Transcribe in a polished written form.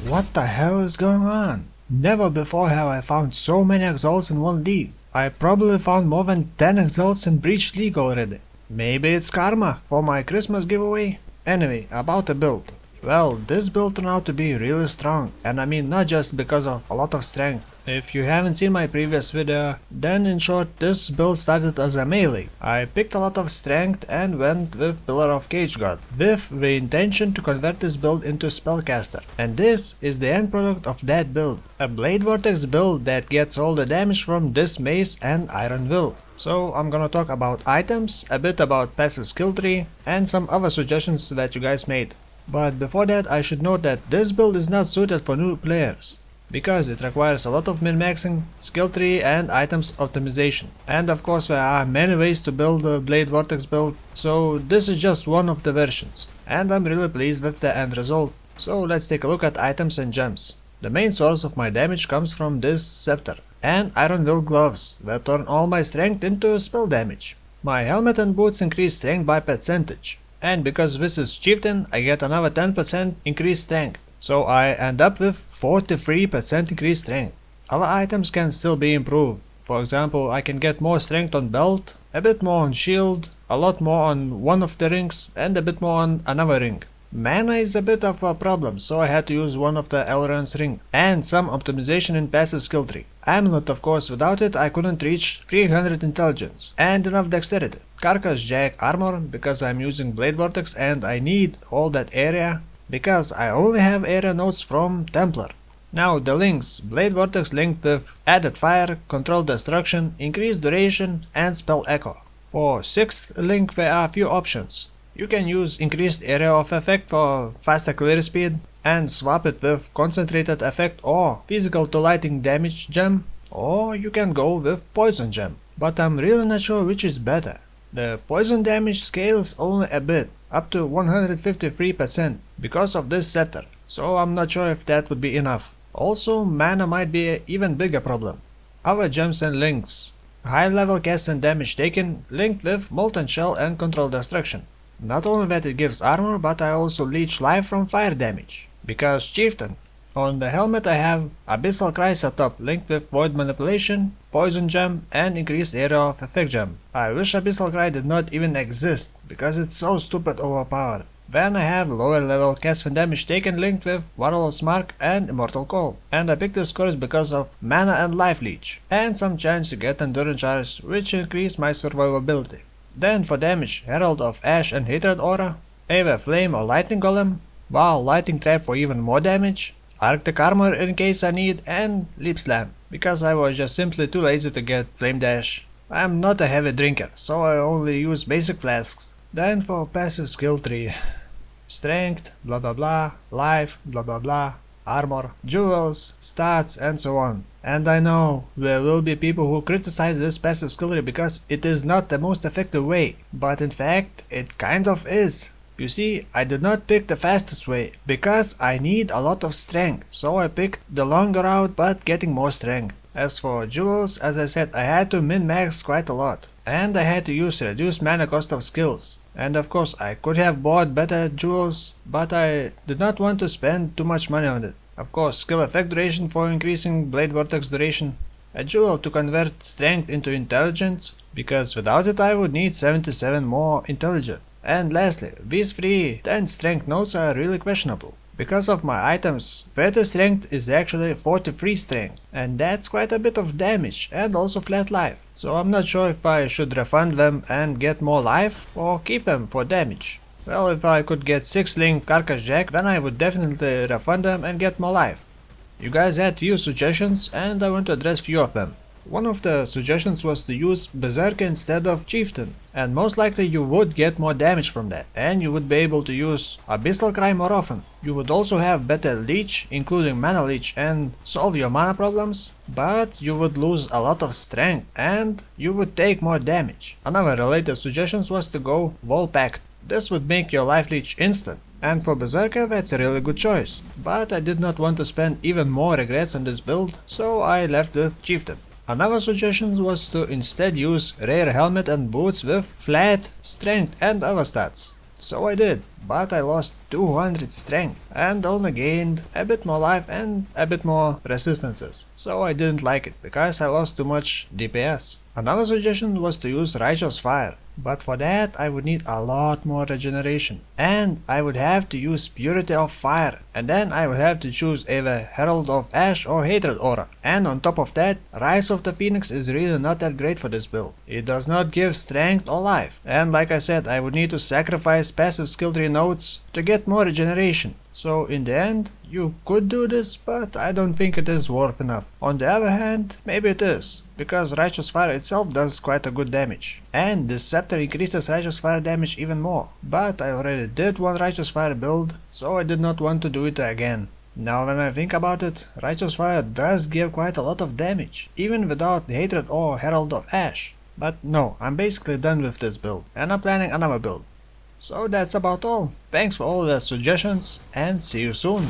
What the hell is going on? Never before have I found so many exiles in one league. I probably found more than 10 exiles in Breach League already. Maybe it's karma for my Christmas giveaway? Anyway, about the build. Well, this build turned out to be really strong, and I mean not just because of a lot of strength. If you haven't seen my previous video, then in short, this build started as a melee. I picked a lot of strength and went with Pillar of Cage God, with the intention to convert this build into Spellcaster. And this is the end product of that build. A Blade Vortex build that gets all the damage from this mace and Iron Will. So I'm gonna talk about items, a bit about passive skill tree, and some other suggestions that you guys made. But before that, I should note that this build is not suited for new players, because it requires a lot of min-maxing, skill tree and items optimization. And of course there are many ways to build a Blade Vortex build, so this is just one of the versions. And I'm really pleased with the end result. So let's take a look at items and gems. The main source of my damage comes from this scepter and Iron Will gloves that turn all my strength into spell damage. My helmet and boots increase strength by percentage. And because this is Chieftain, I get another 10% increased strength. So I end up with 43% increased strength. Other items can still be improved. For example, I can get more strength on belt, a bit more on shield, a lot more on one of the rings, and a bit more on another ring. Mana is a bit of a problem, so I had to use one of the Alberon's ring, and some optimization in passive skill tree. Amulet, of course, without it I couldn't reach 300 intelligence, and enough dexterity. Carcass Jack armor, because I'm using Blade Vortex and I need all that area, because I only have area nodes from Templar. Now the links, Blade Vortex linked with added fire, controlled destruction, increased duration, and spell echo. For 6th link there are few options. You can use increased area of effect for faster clear speed and swap it with concentrated effect or physical to lighting damage gem, or you can go with poison gem. But I'm really not sure which is better. The poison damage scales only a bit, up to 153% because of this scepter, so I'm not sure if that would be enough. Also, mana might be an even bigger problem. Other gems and links. High level cast and damage taken linked with Molten Shell and Controlled Destruction. Not only that it gives armor, but I also leech life from fire damage, because Chieftain. On the helmet I have Abyssal Cry setup linked with Void Manipulation, Poison Gem and Increased Area of Effect Gem. I wish Abyssal Cry did not even exist, because it's so stupid overpowered. Then I have lower level cast and damage taken linked with Warlord's Mark and Immortal Call. And I picked this course because of mana and life leech, and some chance to get endurance charge, which increase my survivability. Then for damage, Herald of Ash and Hatred Aura, Ava Flame or Lightning Golem, Wow Lightning Trap for even more damage, Arctic Armor in case I need, and Leap Slam, because I was just simply too lazy to get Flame Dash. I'm not a heavy drinker, so I only use basic flasks. Then for passive skill tree, strength, blah blah blah, life, blah blah blah, armor, jewels, stats, and so on. And I know there will be people who criticize this passive skill tree because it is not the most effective way, but in fact it kind of is. You see, I did not pick the fastest way, because I need a lot of strength, so I picked the longer route but getting more strength. As for jewels, as I said, I had to min-max quite a lot, and I had to use reduced mana cost of skills. And of course I could have bought better jewels, but I did not want to spend too much money on it. Of course, skill effect duration for increasing Blade Vortex duration, a jewel to convert strength into intelligence, because without it I would need 77 more intelligence. And lastly, these 3 10 strength nodes are really questionable. Because of my items, 30 strength is actually 43 strength, and that's quite a bit of damage and also flat life. So I'm not sure if I should refund them and get more life, or keep them for damage. Well, if I could get 6 link Carcass Jack, then I would definitely refund them and get more life. You guys had few suggestions and I want to address few of them. One of the suggestions was to use Berserker instead of Chieftain, and most likely you would get more damage from that, and you would be able to use Abyssal Cry more often. You would also have better leech, including mana leech, and solve your mana problems, but you would lose a lot of strength and you would take more damage. Another related suggestion was to go Wall Pact. This would make your life leech instant. And for Berserker that's a really good choice, but I did not want to spend even more regrets on this build, so I left with Chieftain. Another suggestion was to instead use rare helmet and boots with flat, strength and other stats. So I did. but I lost 200 strength and only gained a bit more life and a bit more resistances, so I didn't like it because I lost too much DPS. Another suggestion was to use Righteous Fire, but for that I would need a lot more regeneration, and I would have to use Purity of Fire, and then I would have to choose either Herald of Ash or Hatred Aura. And on top of that, Rise of the Phoenix is really not that great for this build. It does not give strength or life, and like I said, I would need to sacrifice passive skill tree nodes to get more regeneration. So in the end, you could do this, but I don't think it is worth enough. On the other hand, maybe it is, because Righteous Fire itself does quite a good damage, and this scepter increases Righteous Fire damage even more. But I already did one Righteous Fire build, so I did not want to do it again. Now when I think about it, Righteous Fire does give quite a lot of damage, even without Hatred or Herald of Ash. But no, I'm basically done with this build, and I'm planning another build. So that's about all. Thanks for all the suggestions, and see you soon.